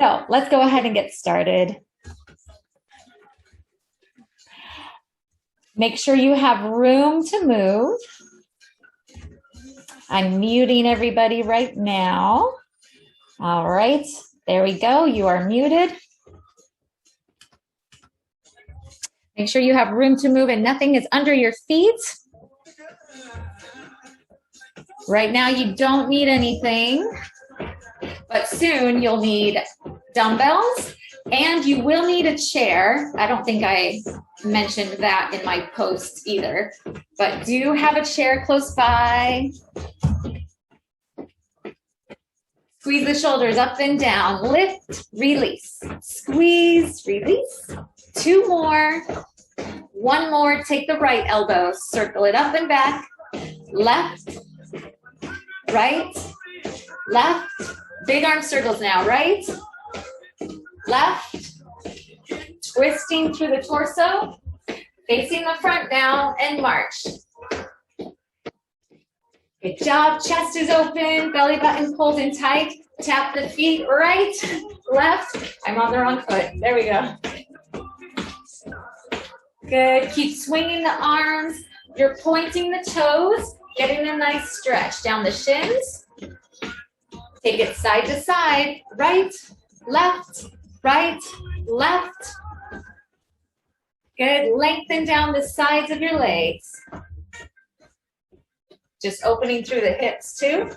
So let's go ahead and get started. Make sure you have room to move. I'm muting everybody right now. All right, there we go. You are muted. Make sure you have room to move and nothing is under your feet. Right now you don't need anything, but soon you'll need dumbbells and you will need a chair. I don't think I mentioned that in my post either, but do have a chair close by. Squeeze the shoulders up and down, lift, release, squeeze, release. 2 more, 1 more, take the right elbow, circle it up and back, left, right, left, big arm circles now, right, left, twisting through the torso, facing the front now, and march. Good job, chest is open, belly button pulled in tight, tap the feet, right, left, I'm on the wrong foot, there we go. Good, keep swinging the arms, you're pointing the toes, getting a nice stretch down the shins. Take it side to side, right, left, left. Good, lengthen down the sides of your legs. Just opening through the hips too.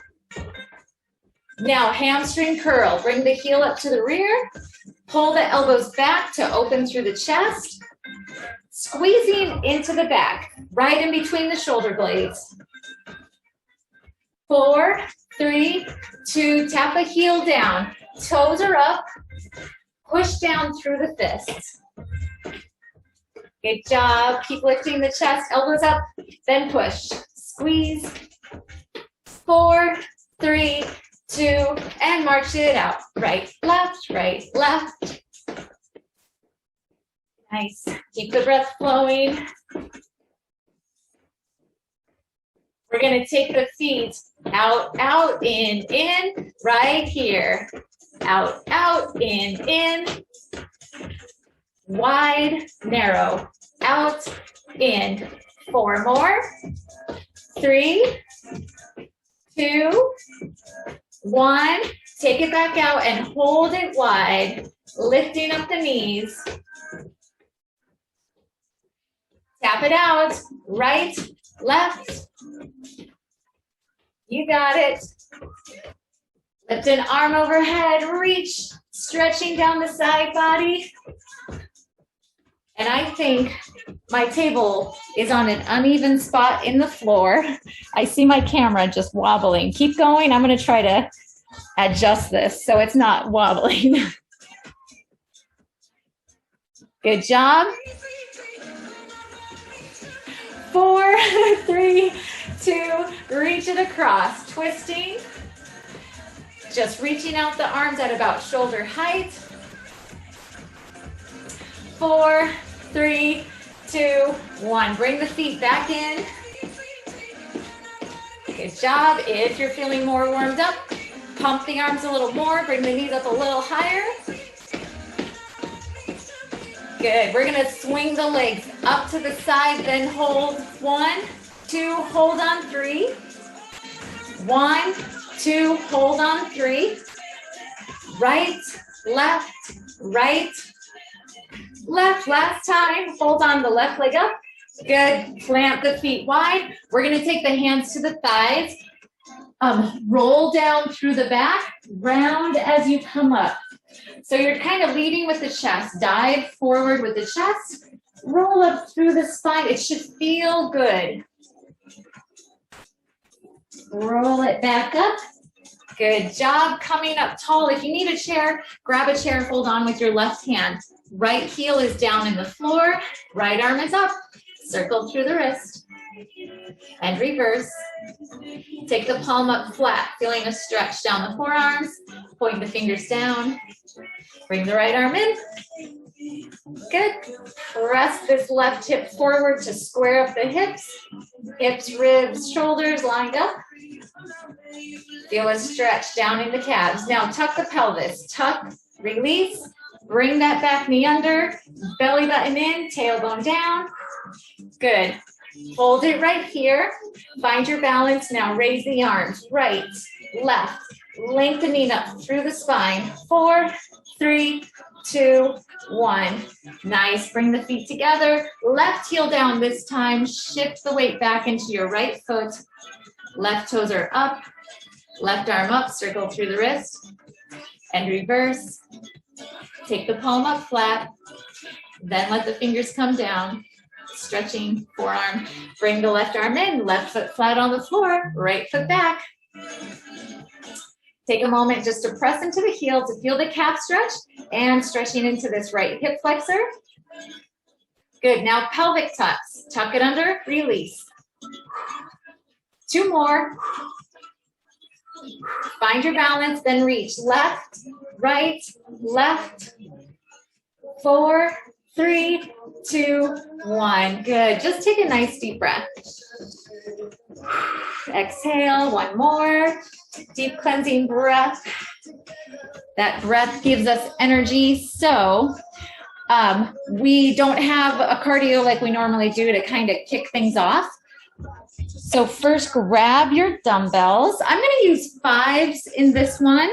Now hamstring curl, bring the heel up to the rear, pull the elbows back to open through the chest, squeezing into the back, right in between the shoulder blades. 4, 3, 2, tap a heel down, toes are up, push down through the fists. Good job, keep lifting the chest, elbows up, then push. Squeeze, 4, 3, 2, and march it out. Right, left, left. Nice, keep the breath flowing. We're gonna take the feet out, in, right here. Out, in. Wide, narrow, out, in. 4 more. 3, 2, 1. Take it back out and hold it wide, lifting up the knees. Tap it out, right, left. You got it. Lift an arm overhead, reach, stretching down the side body. And I think my table is on an uneven spot in the floor. I see my camera just wobbling. Keep going. I'm going to try to adjust this so it's not wobbling. Good job. 4, 3, 2, reach it across, twisting. Just reaching out the arms at about shoulder height. 4, 3, 2, 1. Bring the feet back in. Good job. If you're feeling more warmed up, pump the arms a little more. Bring the knees up a little higher. Good. We're going to swing the legs up to the side, then hold. 1, 2, hold on 3. 1, 2, hold on 3. Right, left, right, left. Last time, hold on the left leg up. Good, plant the feet wide. We're gonna take the hands to the thighs. Roll down through the back, round as you come up. So you're kind of leading with the chest. Dive forward with the chest. Roll up through the spine. It should feel good. Roll it back up. Good job. Coming up tall. If you need a chair, grab a chair and hold on with your left hand. Right heel is down in the floor. Right arm is up. Circle through the wrist. And reverse. Take the palm up flat, feeling a stretch down the forearms. Point the fingers down. Bring the right arm in. Good. Press this left hip forward to square up the hips. Hips, ribs, shoulders lined up. Feel a stretch down in the calves. Now tuck the pelvis. Tuck, release. Bring that back knee under, belly button in, tailbone down. Good. Hold it right here. Find your balance. Now raise the arms. Right, left. Lengthening up through the spine. 4, 3, 2, 1. Nice. Bring the feet together. Left heel down this time. Shift the weight back into your right foot. Left toes are up. Left arm up. Circle through the wrist. And reverse. Take the palm up flat. Then let the fingers come down. Stretching forearm. Bring the left arm in. Left foot flat on the floor. Right foot back. Take a moment just to press into the heel to feel the calf stretch and stretching into this right hip flexor. Good. Now pelvic tucks. Tuck it under. Release. 2 more. Find your balance, then reach. Left, right, left. 4, 3, 2, 1. Good. Just take a nice deep breath. Exhale. 1 more. Deep cleansing breath. That breath gives us energy. So we don't have a cardio like we normally do to kind of kick things off. So first grab your dumbbells. I'm going to use 5s in this one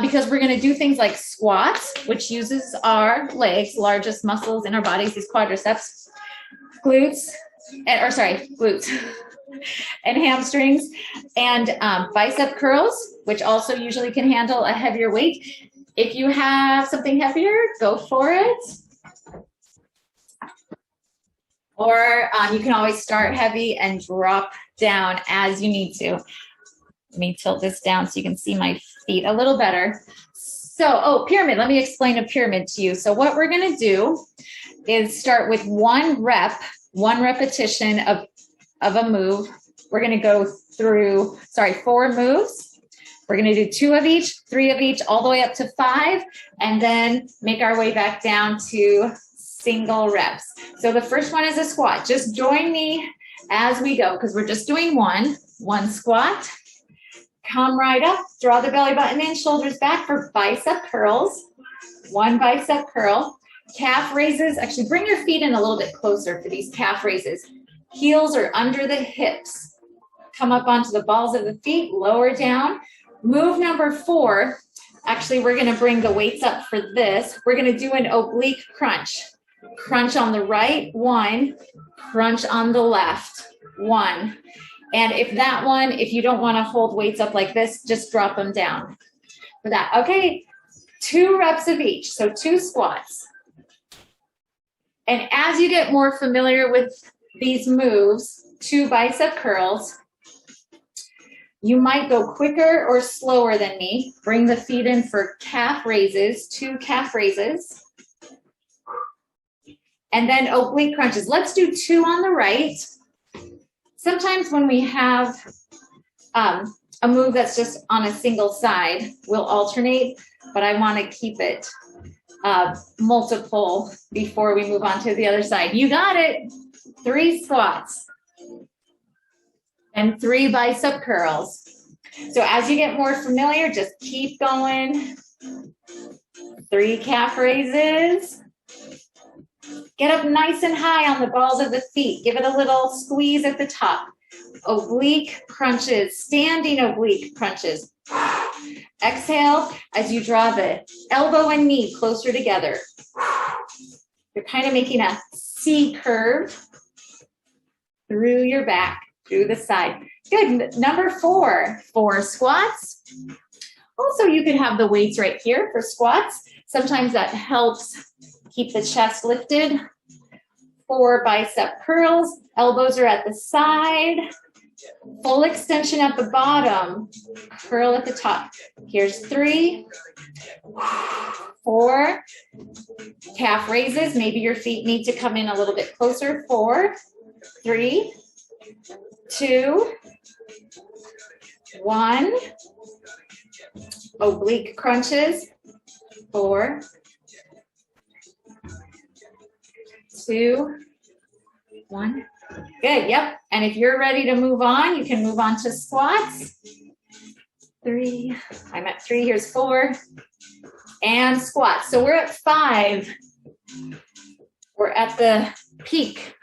because we're going to do things like squats, which uses our legs, largest muscles in our bodies, these quadriceps, glutes, and hamstrings, and bicep curls, which also usually can handle a heavier weight. If you have something heavier, go for it. Or you can always start heavy and drop down as you need to. Let me tilt this down so you can see my feet a little better. So, pyramid. Let me explain a pyramid to you. So what we're going to do is start with 1 rep, 1 repetition of a move. We're going to go through, 4 moves. We're going to do 2 of each, 3 of each, all the way up to 5, and then make our way back down to single reps. So the first one is a squat. Just join me as we go because we're just doing 1 squat. Come right up, draw the belly button in, shoulders back for bicep curls. 1 bicep curl. Calf raises. Actually, bring your feet in a little bit closer for these calf raises. Heels are under the hips. Come up onto the balls of the feet, lower down. Move number 4. Actually, we're going to bring the weights up for this. We're going to do an oblique crunch. Crunch on the right, 1. Crunch on the left, 1. And if you don't want to hold weights up like this, just drop them down for that. Okay, 2 reps of each, so 2 squats. And as you get more familiar with these moves, 2 bicep curls, you might go quicker or slower than me. Bring the feet in for calf raises, 2 calf raises. And then oblique crunches. Let's do 2 on the right. Sometimes when we have a move that's just on a single side, we'll alternate, but I want to keep it multiple before we move on to the other side. You got it. 3 squats and 3 bicep curls. So as you get more familiar, just keep going. 3 calf raises. Get up nice and high on the balls of the feet. Give it a little squeeze at the top. Oblique crunches, standing oblique crunches. Exhale as you draw the elbow and knee closer together. You're kind of making a C curve through your back, through the side. Good. Number 4 squats. Also, you can have the weights right here for squats. Sometimes that helps keep the chest lifted. 4 bicep curls. Elbows are at the side. Full extension at the bottom. Curl at the top. Here's 3, 4. Calf raises. Maybe your feet need to come in a little bit closer. 4, 3, 2, 1. Oblique crunches. 4, 2, 1. Good. Yep. And if you're ready to move on, you can move on to squats. 3. I'm at 3. Here's 4, and squats. So we're at 5. We're at the peak.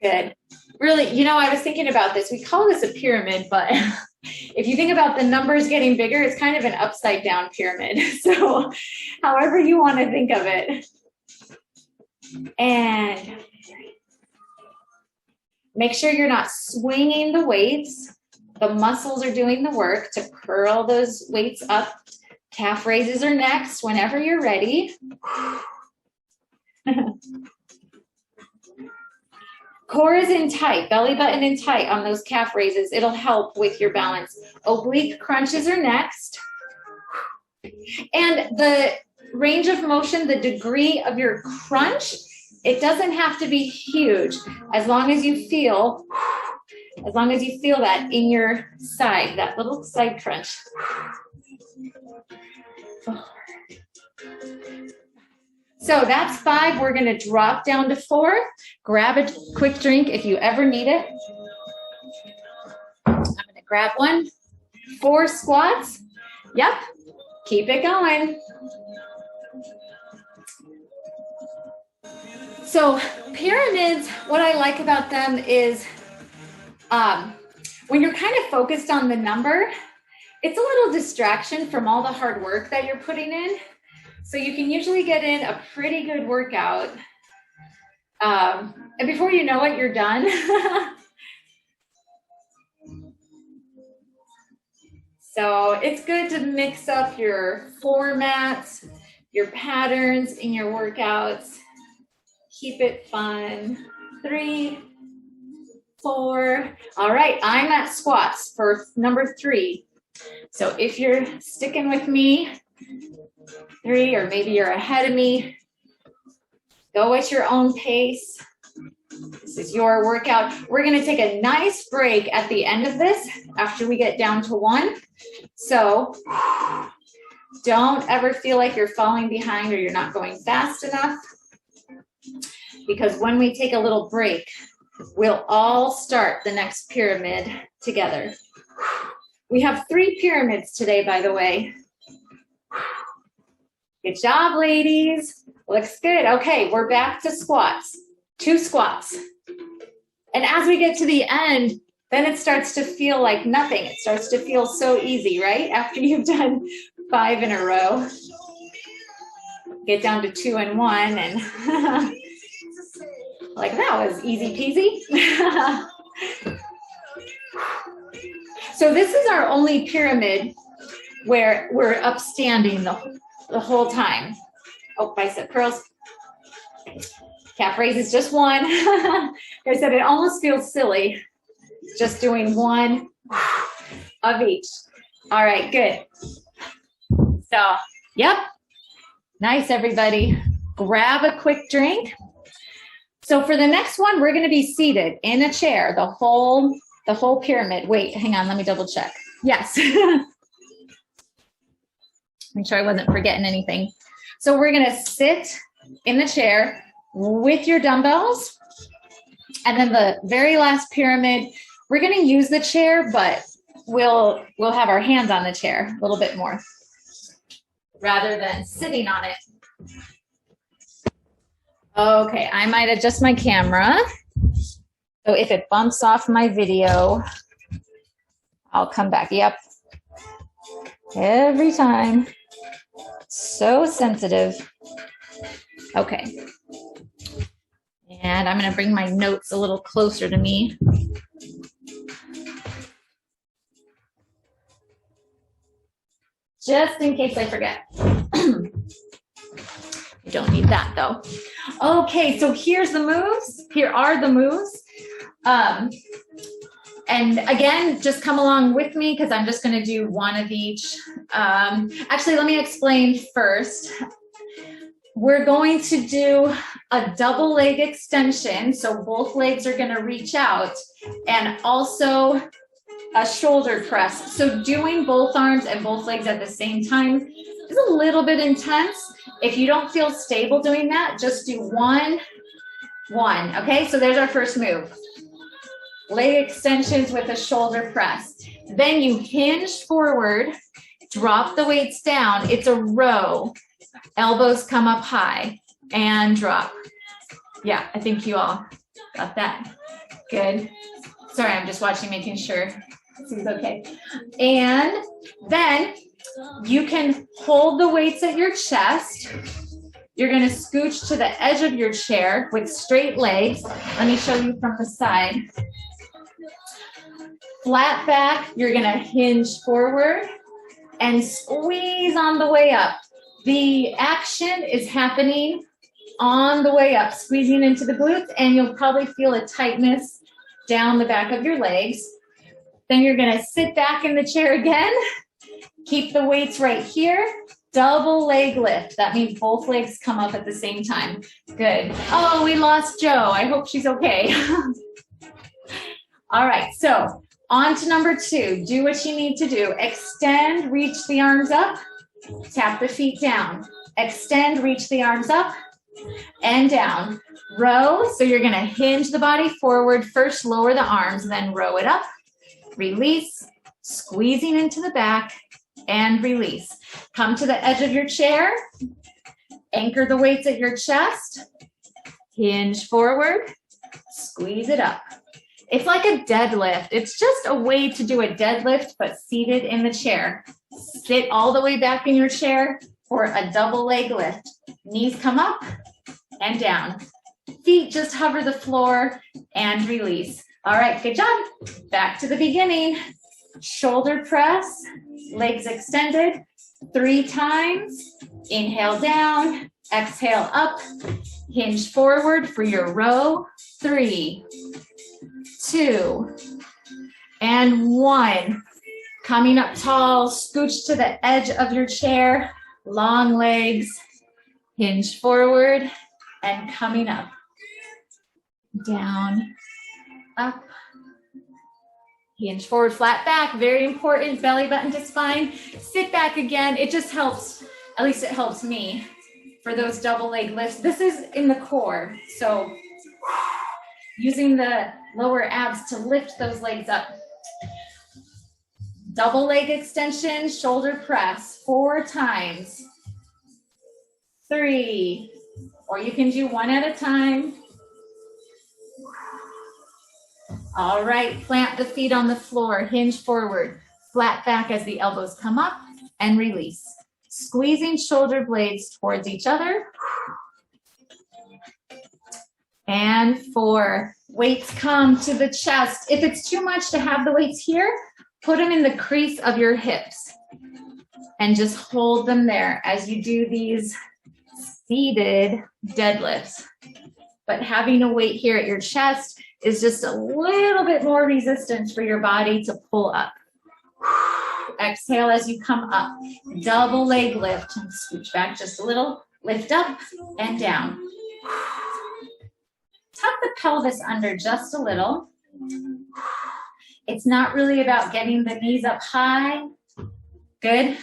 Good. Really, you know, I was thinking about this. We call this a pyramid, but if you think about the numbers getting bigger, it's kind of an upside down pyramid. So however you want to think of it. And make sure you're not swinging the weights. The muscles are doing the work to curl those weights up. Calf raises are next whenever you're ready. Core is in tight, belly button in tight on those calf raises. It'll help with your balance. Oblique crunches are next. And the range of motion, the degree of your crunch, it doesn't have to be huge as long as you feel that in your side, that little side crunch. 4. So that's 5. We're going to drop down to 4. Grab a quick drink if you ever need it. I'm going to grab one. 4 squats. Yep. Keep it going. So pyramids, what I like about them is when you're kind of focused on the number, it's a little distraction from all the hard work that you're putting in. So you can usually get in a pretty good workout. And before you know it, you're done. So it's good to mix up your formats, your patterns in your workouts. Keep it fun. 3, 4. All right, I'm at squats for number 3. So if you're sticking with me, 3, or maybe you're ahead of me, go at your own pace. This is your workout. We're going to take a nice break at the end of this after we get down to 1. So don't ever feel like you're falling behind or you're not going fast enough, because when we take a little break, we'll all start the next pyramid together. We have 3 pyramids today, by the way. Good job, ladies. Looks good. Okay, we're back to squats. 2 squats. And as we get to the end, then it starts to feel like nothing. It starts to feel so easy, right? After you've done 5 in a row. Get down to 2 and 1, and like that was easy peasy. So this is our only pyramid where we're upstanding the whole time. Oh, bicep curls. Calf raises, just 1. I said it almost feels silly just doing 1 of each. All right, good. So, yep. Nice, everybody. Grab a quick drink. So for the next one, we're going to be seated in a chair, the whole pyramid. Wait, hang on, let me double check. Yes. Make sure I wasn't forgetting anything. So we're going to sit in the chair with your dumbbells. And then the very last pyramid, we're going to use the chair, but we'll have our hands on the chair a little bit more rather than sitting on it. Okay, I might adjust my camera. So if it bumps off my video, I'll come back. Yep. Every time. So sensitive. Okay. And I'm going to bring my notes a little closer to me. Just in case I forget. You don't need that though. Okay, so here's the moves. Here are the moves. And again, just come along with me because I'm just going to do 1 of each. Actually, let me explain first. We're going to do a double leg extension. So both legs are going to reach out, and also a shoulder press. So doing both arms and both legs at the same time is a little bit intense. If you don't feel stable doing that, just do 1, 1. Okay, so there's our first move. Leg extensions with a shoulder press. Then you hinge forward drop the weights down. It's a row. Elbows come up high and drop. Yeah, I think you all got that. Good. Sorry, I'm just watching, making sure it's okay. And then you can hold the weights at your chest. You're going to scooch to the edge of your chair with straight legs. Let me show you from the side. Flat back, you're going to hinge forward and squeeze on the way up. The action is happening on the way up, squeezing into the glutes, and you'll probably feel a tightness down the back of your legs. Then you're going to sit back in the chair again. Keep the weights right here. Double leg lift. That means both legs come up at the same time. Good. Oh, we lost Joe. I hope she's okay. All right, so on to number 2. Do what you need to do. Extend, reach the arms up. Tap the feet down. Extend, reach the arms up and down. Row, so you're going to hinge the body forward. First, lower the arms, then row it up. Release, squeezing into the back, and release. Come to the edge of your chair. Anchor the weights at your chest. Hinge forward. Squeeze it up. It's like a deadlift. It's just a way to do a deadlift, but seated in the chair. Sit all the way back in your chair for a double leg lift. Knees come up and down. Feet just hover the floor and release. All right, good job. Back to the beginning. Shoulder press, legs extended 3 times. Inhale down, exhale up, hinge forward for your row. 3, 2, and 1. Coming up tall, scooch to the edge of your chair, long legs, hinge forward, and coming up, down, up, hinge forward, flat back, very important, belly button to spine. Sit back again. It just helps, at least it helps me, for those double leg lifts. This is in the core, so using the lower abs to lift those legs up. Double leg extension, shoulder press, 4 times. 3, or you can do 1 at a time. All right, plant the feet on the floor, hinge forward, flat back as the elbows come up, and release. Squeezing shoulder blades towards each other. And 4, weights come to the chest. If it's too much to have the weights here, put them in the crease of your hips and just hold them there as you do these seated deadlifts. But having a weight here at your chest is just a little bit more resistance for your body to pull up. Exhale as you come up. Double leg lift and scooch back just a little. Lift up and down. Tuck the pelvis under just a little. It's not really about getting the knees up high. Good.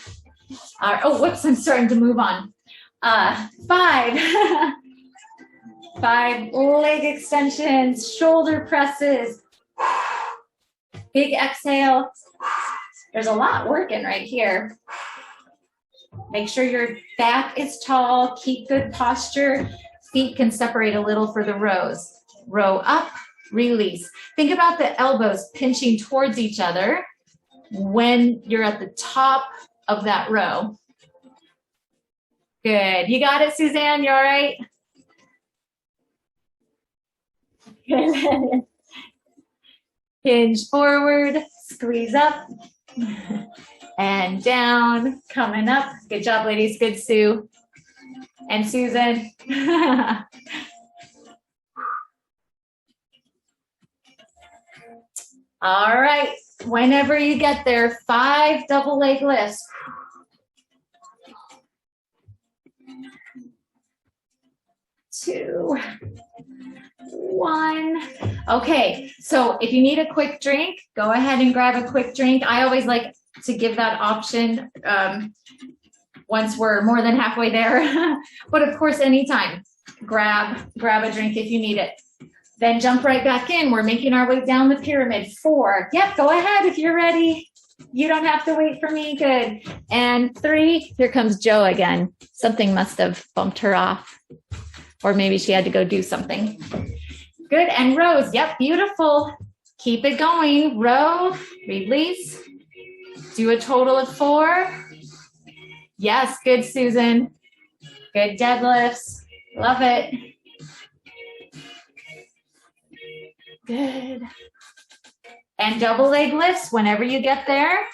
Oh, whoops, I'm starting to move on. 5. 5 leg extensions, shoulder presses. Big exhale. There's a lot working right here. Make sure your back is tall. Keep good posture. Feet can separate a little for the rows. Row up, release. Think about the elbows pinching towards each other when you're at the top of that row. Good. You got it, Suzanne? You all right? Good. Hinge forward, squeeze up, and down, coming up. Good job, ladies. Good, Sue. And Susan. All right. Whenever you get there, 5 double leg lifts. 2, 1. Okay, so if you need a quick drink, go ahead and grab a quick drink. I always like to give that option once we're more than halfway there. But of course, anytime, grab a drink if you need it. Then jump right back in. We're making our way down the pyramid. 4. Yep, go ahead if you're ready. You don't have to wait for me. Good. And 3, here comes Joe again. Something must have bumped her off. Or maybe she had to go do something. Good. And Rose. Yep. Beautiful. Keep it going. Row. Release. Do a total of 4. Yes. Good, Susan. Good deadlifts. Love it. Good. And double leg lifts whenever you get there.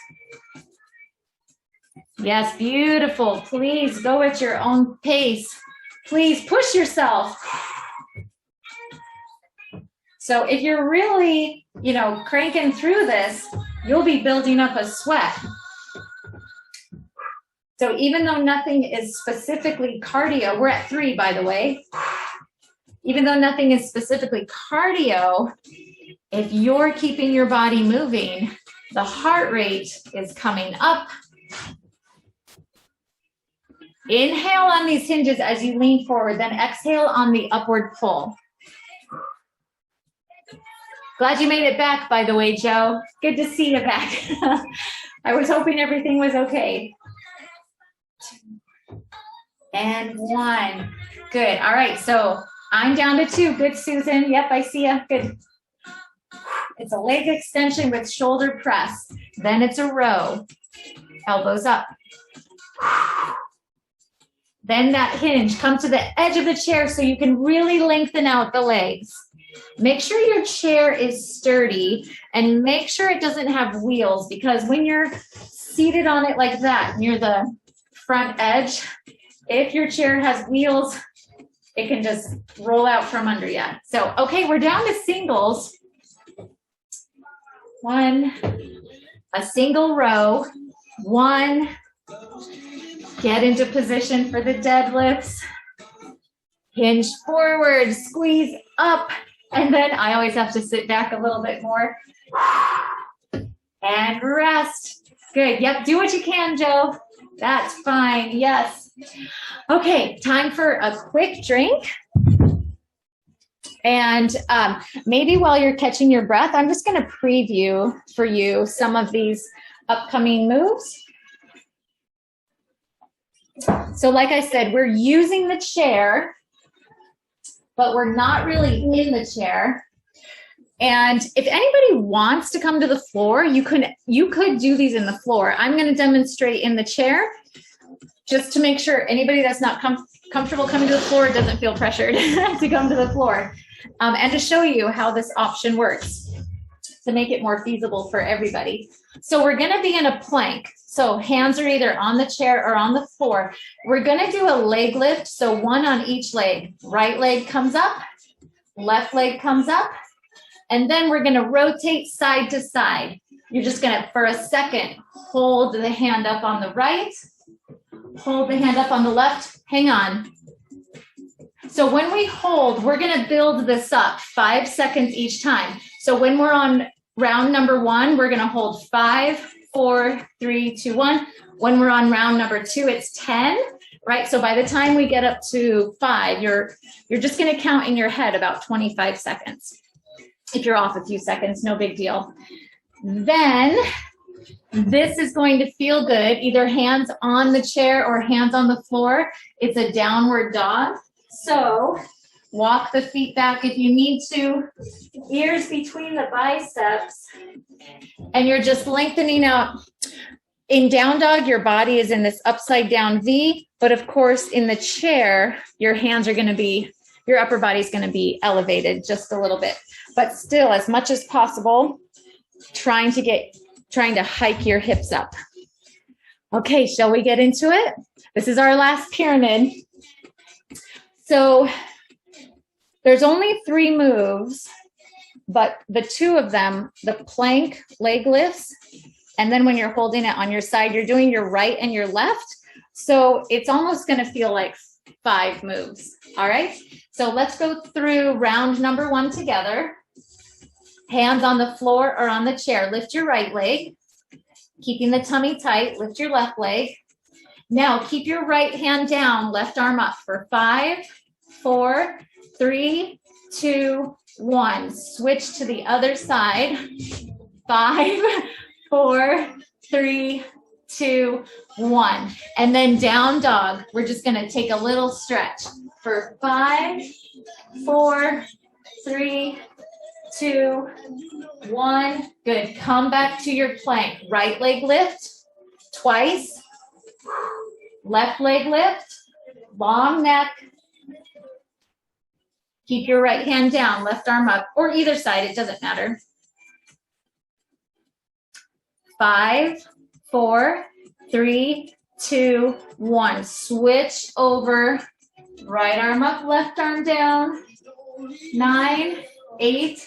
Yes, beautiful. Please go at your own pace. Please push yourself. So if you're really, cranking through this, you'll be building up a sweat. So even though nothing is specifically cardio, we're at 3, by the way. Even though nothing is specifically cardio, if you're keeping your body moving, the heart rate is coming up. Inhale on these hinges as you lean forward, then exhale on the upward pull. Glad you made it back, by the way, Joe. Good to see you back. I was hoping everything was okay. And 1. Good. All right, so I'm down to 2. Good, Susan. Yep, I see you. Good. It's a leg extension with shoulder press. Then it's a row. Elbows up. Then that hinge. Come to the edge of the chair so you can really lengthen out the legs. Make sure your chair is sturdy and make sure it doesn't have wheels, because when you're seated on it like that near the front edge, if your chair has wheels, it can just roll out from under you. So, okay, we're down to singles. 1, a single row. 1, get into position for the deadlifts. Hinge forward, squeeze up, and then I always have to sit back a little bit more. And rest. Good. Yep, do what you can, Joe. That's fine. Yes. Okay, time for a quick drink. And maybe while you're catching your breath, I'm just going to preview for you some of these upcoming moves. So like I said, we're using the chair, but we're not really in the chair. And if anybody wants to come to the floor, you could do these in the floor. I'm going to demonstrate in the chair just to make sure anybody that's not comfortable coming to the floor doesn't feel pressured to come to the floor. And to show you how this option works to make it more feasible for everybody. So we're going to be in a plank. So hands are either on the chair or on the floor. We're going to do a leg lift. So 1 on each leg. Right leg comes up, left leg comes up, and then we're going to rotate side to side. You're just going to, for a second, hold the hand up on the right, hold the hand up on the left. Hang on. So when we hold, we're going to build this up 5 seconds each time. So when we're on round number 1, we're going to hold 5, 4, 3, 2, 1. When we're on round number 2, it's 10, right? So by the time we get up to 5, you're just going to count in your head about 25 seconds. If you're off a few seconds, no big deal. Then this is going to feel good, either hands on the chair or hands on the floor. It's a downward dog. So walk the feet back if you need to, ears between the biceps, and you're just lengthening out. In down dog, your body is in this upside down V, but of course in the chair, your hands are going to be, your upper body is going to be elevated just a little bit, but still as much as possible, trying to hike your hips up. Okay, shall we get into it? This is our last pyramid. So there's only 3 moves, but the 2 of them, the plank leg lifts, and then when you're holding it on your side, you're doing your right and your left. So it's almost going to feel like 5 moves. All right. So let's go through round number 1 together. Hands on the floor or on the chair. Lift your right leg, keeping the tummy tight. Lift your left leg. Now keep your right hand down, left arm up for 5, 4, 3, 2, 1. Switch to the other side. 5, 4, 3, 2, 1. And then down dog. We're just going to take a little stretch for 5, 4, 3, 2, 1. Good. Come back to your plank. Right leg lift twice. Left leg lift. Long neck. Keep your right hand down, left arm up, or either side, it doesn't matter. 5, 4, 3, 2, 1. Switch over. Right arm up, left arm down. 9, 8,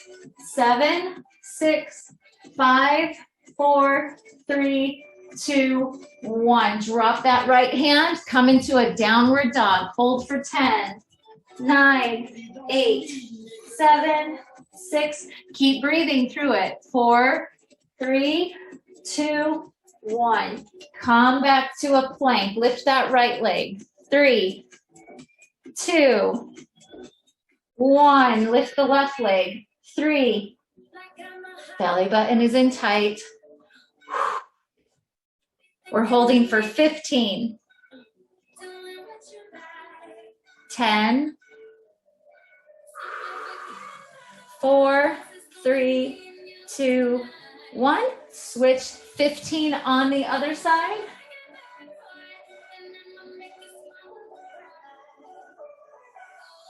7, 6, 5, 4, 3, 2, 1. Drop that right hand. Come into a downward dog. Hold for 10, 9, 8, 7, 6. Keep breathing through it. 4, 3, 2, 1. Come back to a plank. Lift that right leg. 3, 2, 1. Lift the left leg. 3. Belly button is in tight. We're holding for 15. 10. 4, 3, 2, 1. Switch. 15 on the other side.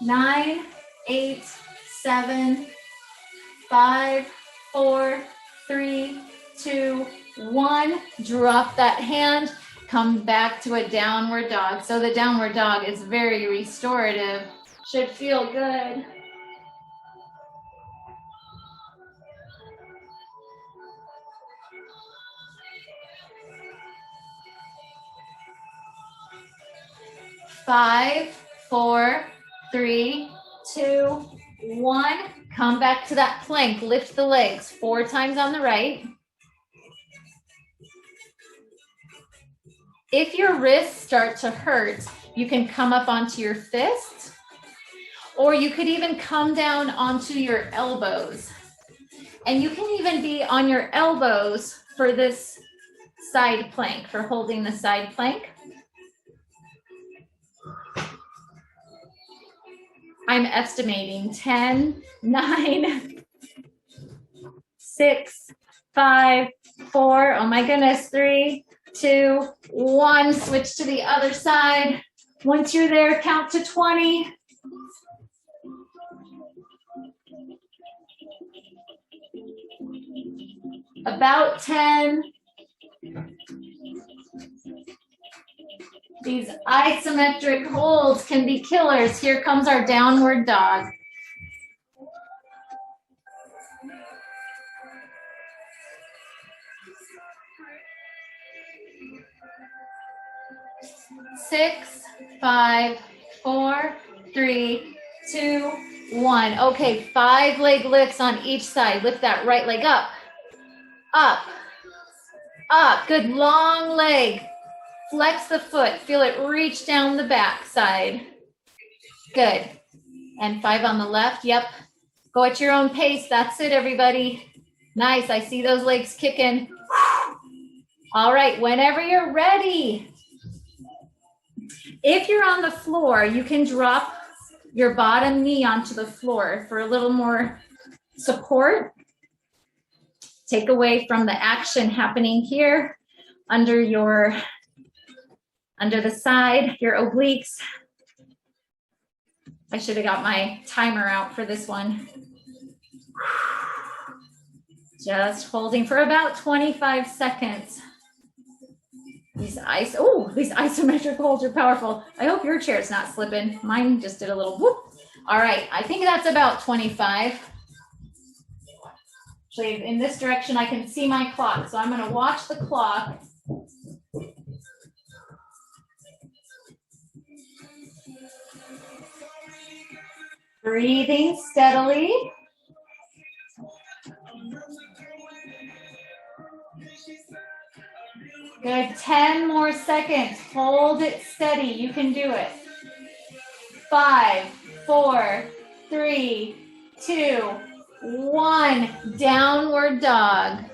9, 8, 7, 5, 4, 3, 2, 1. Drop that hand. Come back to a downward dog. So the downward dog is very restorative. Should feel good. Five, 4, 3, 2, 1. Come back to that plank. Lift the legs 4 times on the right. If your wrists start to hurt, you can come up onto your fists, or you could even come down onto your elbows. And you can even be on your elbows for this side plank, for holding the side plank. I'm estimating 10, 9, 6, 5, 4, oh my goodness, 3, 2, 1. Switch to the other side. Once you're there, count to 20. About 10. These isometric holds can be killers. Here comes our downward dog. Six, 5, 4, 3, 2, 1. Okay, 5 leg lifts on each side. Lift that right leg up, up, up. Good long leg. Flex the foot. Feel it reach down the back side. Good. And 5 on the left. Yep. Go at your own pace. That's it, everybody. Nice. I see those legs kicking. All right. Whenever you're ready. If you're on the floor, you can drop your bottom knee onto the floor for a little more support. Take away from the action happening here under the side, your obliques. I should have got my timer out for this one. Just holding for about 25 seconds. These isometric holds are powerful. I hope your chair's not slipping. Mine just did a little whoop. All right, I think that's about 25. Actually, in this direction, I can see my clock, so I'm gonna watch the clock. Breathing steadily. Good, 10 more seconds. Hold it steady, you can do it. 5, 4, 3, 2, 1. Downward dog.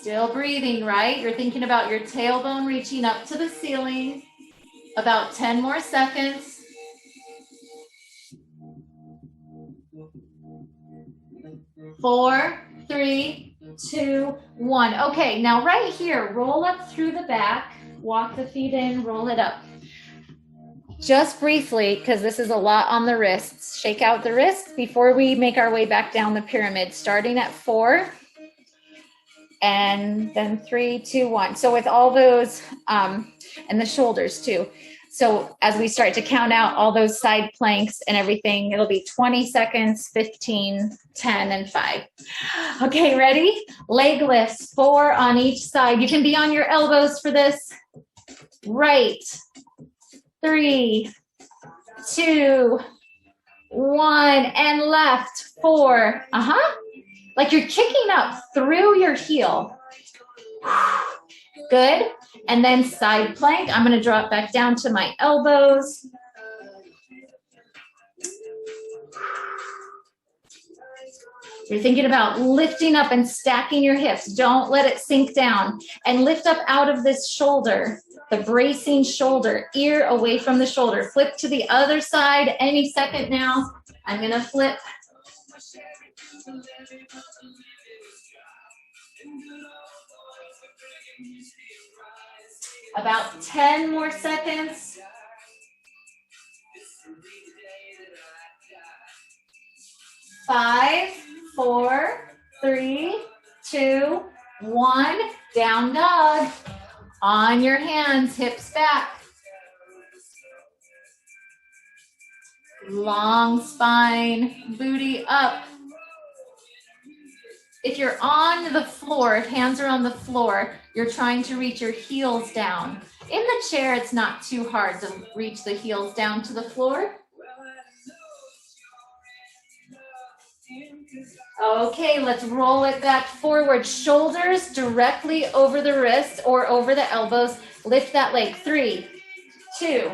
Still breathing, right? You're thinking about your tailbone reaching up to the ceiling. About 10 more seconds. 4, 3, 2, 1. Okay, now right here, roll up through the back, walk the feet in, roll it up. Just briefly, because this is a lot on the wrists, shake out the wrists before we make our way back down the pyramid, starting at 4, and then 3, 2, 1. So with all those, and the shoulders too. So as we start to count out all those side planks and everything, it'll be 20 seconds, 15, 10, and 5. Okay, ready? Leg lifts, 4 on each side. You can be on your elbows for this. Right, 3, 2, 1, and left, 4. Like you're kicking up through your heel. Good. And then side plank. I'm going to drop back down to my elbows. You're thinking about lifting up and stacking your hips. Don't let it sink down. And lift up out of this shoulder, the bracing shoulder, ear away from the shoulder. Flip to the other side any second now. I'm going to flip. About 10 more seconds. 5, 4, 3, 2, 1. Down dog. On your hands, hips back. Long spine, booty up. If you're on the floor, if hands are on the floor, you're trying to reach your heels down. In the chair, it's not too hard to reach the heels down to the floor. Okay, let's roll it back forward. Shoulders directly over the wrists or over the elbows. Lift that leg. 3, 2,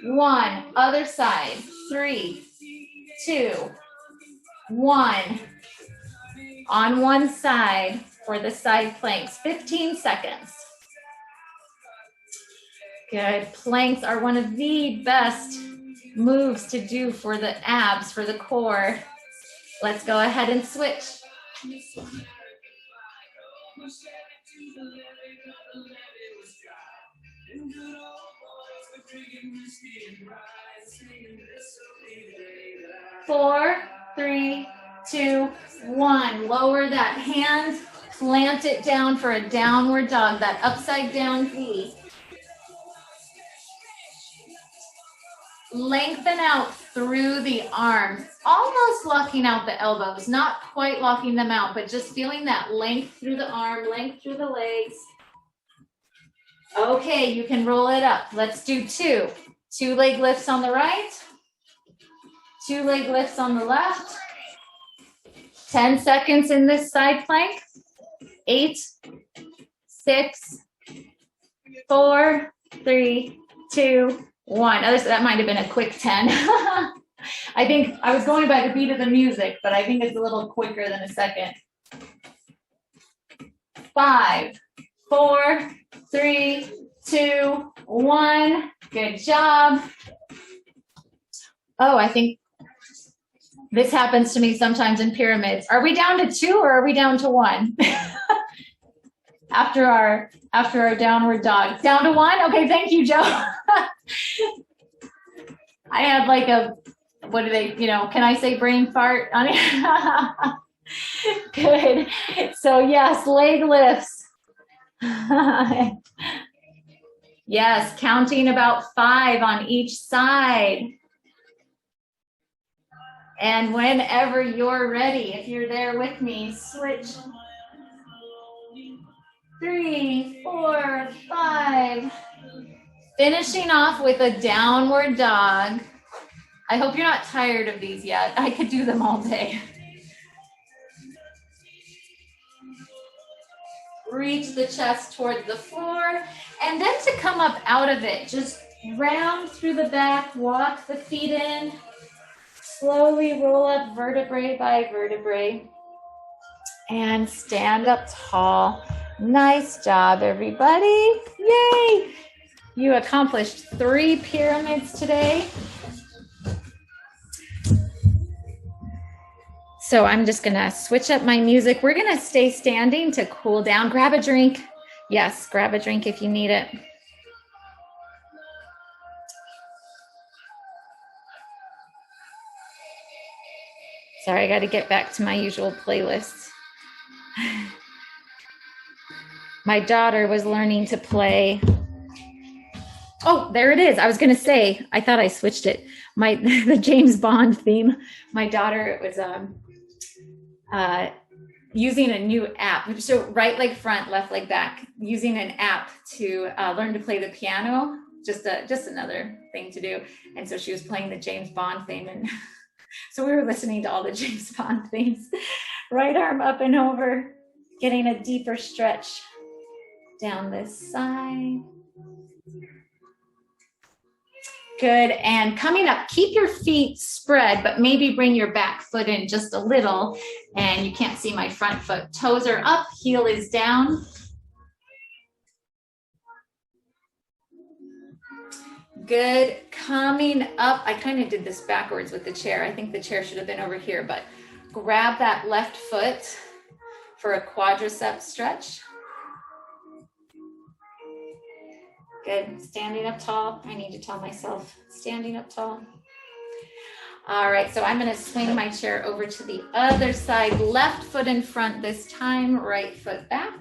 1. Other side. 3, 2, 1. On one side for the side planks. 15 seconds. Good. Planks are one of the best moves to do for the abs, for the core. Let's go ahead and switch. Four, 3, 2, 1. Lower that hand, plant it down for a downward dog, that upside down V. Lengthen out through the arms, almost locking out the elbows, not quite locking them out, but just feeling that length through the arm, length through the legs. Okay, you can roll it up. Let's do 2. 2 leg lifts on the right, 2 leg lifts on the left. 10 seconds in this side plank. 8, 6, 4, 3, 2, 1. That might have been a quick 10. I think I was going by the beat of the music, but I think it's a little quicker than a second. 5, 4, 3, 2, 1. Good job. Oh, I think this happens to me sometimes in pyramids. Are we down to 2 or are we down to 1? After our downward dog. Down to 1? Okay, thank you, Joe. I had like a, what do they, can I say brain fart on it? Good. So yes, leg lifts. Yes, counting about 5 on each side. And whenever you're ready, if you're there with me, switch. 3, 4, 5. Finishing off with a downward dog. I hope you're not tired of these yet. I could do them all day. Reach the chest toward the floor. And then to come up out of it, just round through the back, walk the feet in. Slowly roll up vertebrae by vertebrae. And stand up tall. Nice job, everybody. Yay! You accomplished 3 pyramids today. So I'm just gonna switch up my music. We're gonna stay standing to cool down. Grab a drink. Yes, grab a drink if you need it. Sorry, I gotta get back to my usual playlist. My daughter was learning to play. Oh, there it is. I was gonna say, I thought I switched it. The James Bond theme. My daughter was using a new app. So right leg front, left leg back, using an app to learn to play the piano. Just another thing to do. And so she was playing the James Bond theme, and so we were listening to all the James Bond themes. Right arm up and over, getting a deeper stretch down this side. Good, and coming up, keep your feet spread, but maybe bring your back foot in just a little, and you can't see my front foot. Toes are up, heel is down. Good, coming up, I kind of did this backwards with the chair. I think the chair should have been over here, but grab that left foot for a quadricep stretch. Good, standing up tall. I need to tell myself, standing up tall. All right, so I'm gonna swing my chair over to the other side. Left foot in front this time, right foot back.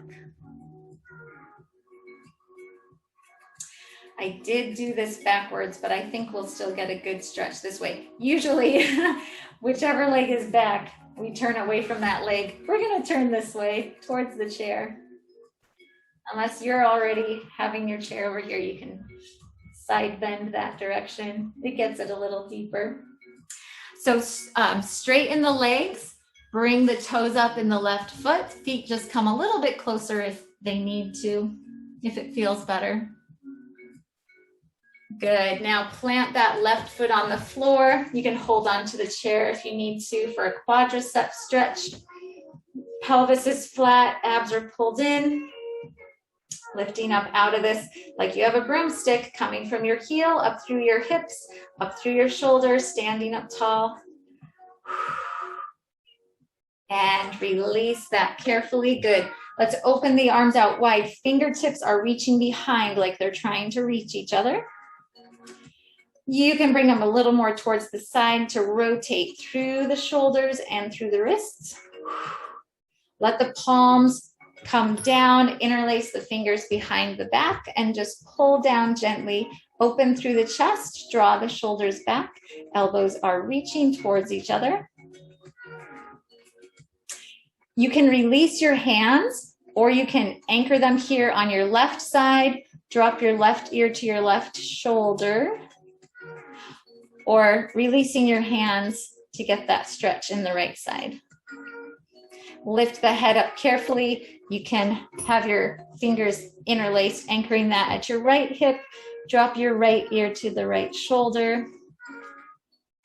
I did do this backwards, but I think we'll still get a good stretch this way. Usually, whichever leg is back, we turn away from that leg. We're gonna turn this way towards the chair. Unless you're already having your chair over here, you can side bend that direction. It gets it a little deeper. So straighten the legs, bring the toes up in the left foot. Feet just come a little bit closer if they need to, if it feels better. Good, now plant that left foot on the floor. You can hold on to the chair if you need to for a quadricep stretch. Pelvis is flat, abs are pulled in. Lifting up out of this like you have a broomstick, coming from your heel, up through your hips, up through your shoulders, standing up tall. And release that carefully. Good. Let's open the arms out wide. Fingertips are reaching behind like they're trying to reach each other. You can bring them a little more towards the side to rotate through the shoulders and through the wrists. Let the palms come down, interlace the fingers behind the back, and just pull down gently. Open through the chest, draw the shoulders back. Elbows are reaching towards each other. You can release your hands, or you can anchor them here on your left side. Drop your left ear to your left shoulder, or releasing your hands to get that stretch in the right side. Lift the head up carefully. You can have your fingers interlaced, anchoring that at your right hip. Drop your right ear to the right shoulder.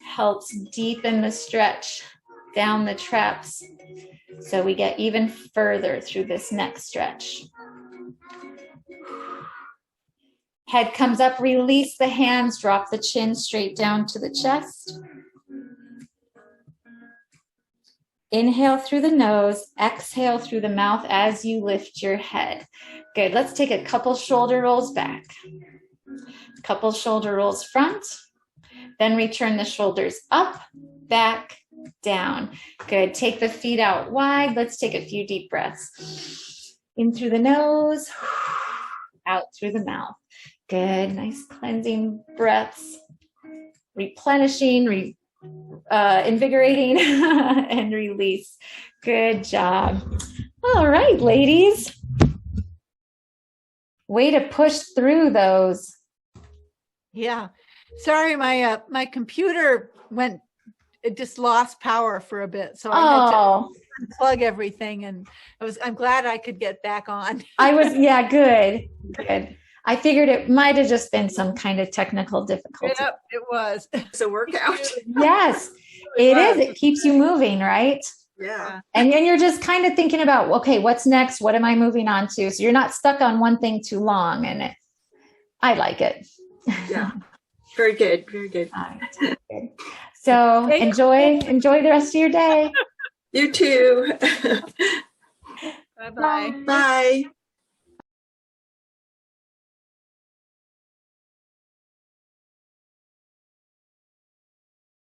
Helps deepen the stretch down the traps so we get even further through this neck stretch. Head comes up, release the hands, drop the chin straight down to the chest. Inhale through the nose, exhale through the mouth as you lift your head. Good, let's take a couple shoulder rolls back. Couple shoulder rolls front, then return the shoulders up, back, down. Good, take the feet out wide. Let's take a few deep breaths. In through the nose, out through the mouth. Good, nice cleansing breaths. Replenishing, invigorating, and release. Good job. All right, ladies. Way to push through those. Yeah. Sorry, my computer it just lost power for a bit. So I had to unplug everything, and I'm glad I could get back on. Good. I figured it might have just been some kind of technical difficulty. Yep, it was. It's a workout. Yes, it is. It keeps you moving, right? Yeah. And then you're just kind of thinking about, okay, what's next? What am I moving on to? So you're not stuck on one thing too long. And I like it. Yeah. Very good. Very good. Good. So enjoy the rest of your day. You too. Bye-bye. Bye.